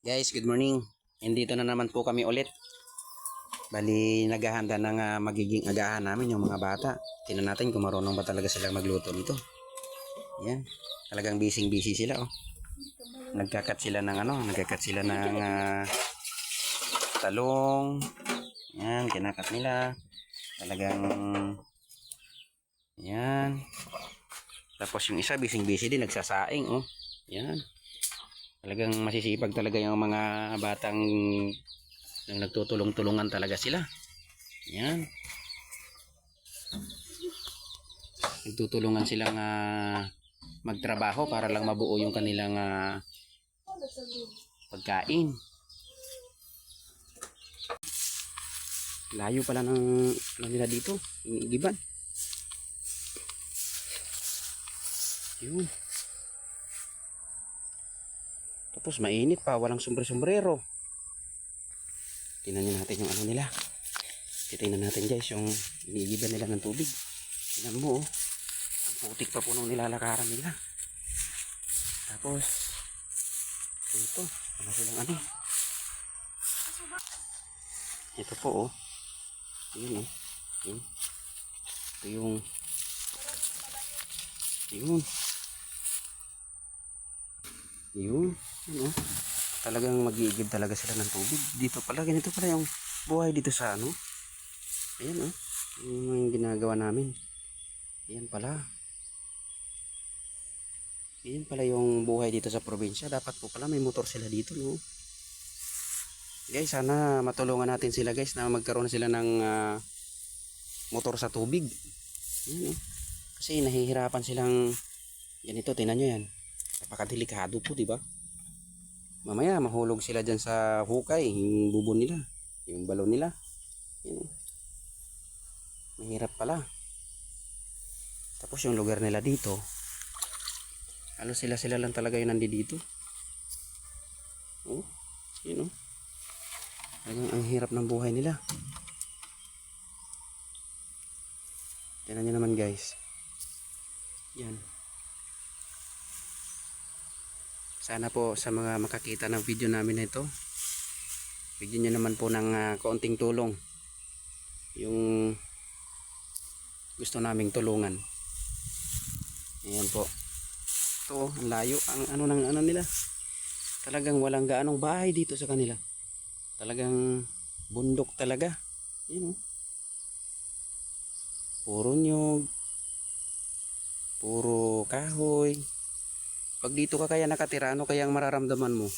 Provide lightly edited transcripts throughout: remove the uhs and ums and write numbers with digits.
Guys, good morning. Nandito na naman po kami ulit. Bali, naghahanda ng magiging agahan namin yung mga bata. Tingnan natin kung marunong ba talaga silang magluto nito. Yan. Talagang busy sila, oh. Nagkakat sila ng talong. Yan, kinakat nila. Talagang yan. Tapos yung isa busy din, nagsasaing, oh. Yan. Talagang masisipag talaga yung mga batang nang nagtutulong-tulungan talaga sila. Yan. Nagtutulungan silang magtrabaho para lang mabuo yung kanilang pagkain. Layo pala ng nila dito, yung igiban. Yun. Tapos mainit pa, walang sombrero. Tingnan natin yung nila. Titingnan natin guys yung iniigiban nila ng tubig. Tingnan mo, oh. Ang putik pa po nung nilalakaran nila. Tapos ito, wala silang ito po, oh. Yun, oh. Yun. Ito yung yun. Yun, oh. Talagang mag-iigib talaga sila ng tubig. Dito pala, ganito pala yung buhay dito sa Ayan, oh. Yung ginagawa namin. Ayan pala. Ayan pala yung buhay dito sa probinsya. Dapat po pala may motor sila dito, no? Guys, sana matulungan natin sila, guys, na magkaroon sila ng motor sa tubig. Ayan, oh. Kasi nahihirapan silang ganito, tingnan nyo yan. Napakadelikado po, diba? Mamaya mahulog sila dyan sa hukay, yung bubon nila, yung balon nila. Yun. Mahirap pala. Tapos yung lugar nila dito, sila lang talaga yung nandito. Oh, yun, oh. Ang hirap ng buhay nila. Tingnan nyo naman guys. Yan. Sana po sa mga makakita ng video namin na ito, bigyan nyo naman po ng kaunting tulong yung gusto naming tulungan. Ayan po. Ito, ang layo. Ang nila. Talagang walang gaanong bahay dito sa kanila. Talagang bundok talaga. Ayan, oh. Puro nyog. Puro kahoy. Pag dito ka kaya nakatira, ano kaya ang mararamdaman mo?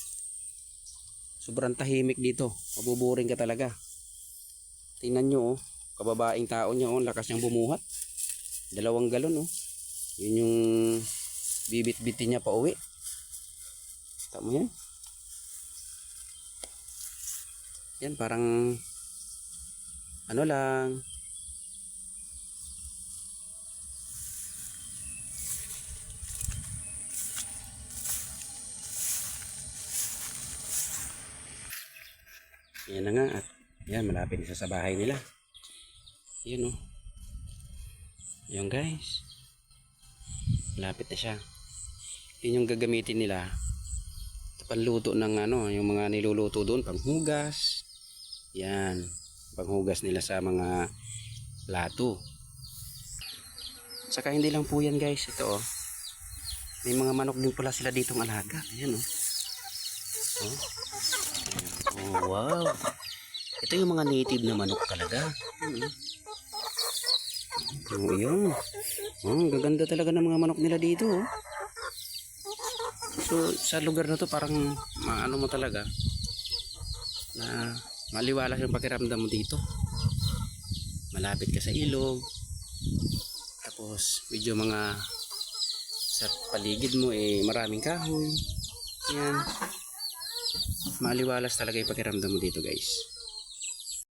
Sobrang tahimik dito. Mabuboring ka talaga. Tingnan nyo, oh. Kababaeng tao niya, oh. Lakas niyang bumuhat. 2 galon, oh. Yun yung bibit-bitin niya pa uwi. Tama yan. Yan, parang lang. Yan na nga, at yan, malapit na sa bahay nila. Yun, oh. Yun guys, malapit na siya. Yun yung gagamitin nila panluto ng yung mga niluluto doon, panghugas. Yan, panghugas nila sa mga plato. Saka hindi lang po yan guys, ito, oh. May mga manok din pala sila ditong alaga. Ayan, oh. Oh. Oh, wow. Ito yung mga native na manok talaga. Oh, yun. Oh, gaganda talaga ng mga manok nila dito, oh. So, sa lugar na to parang mo talaga na maliwalas yung pakiramdam mo dito. Malapit ka sa ilog. Tapos, medyo mga sa paligid mo maraming kahoy. Yan. Maliwalas talaga yung pakiramdam mo dito guys.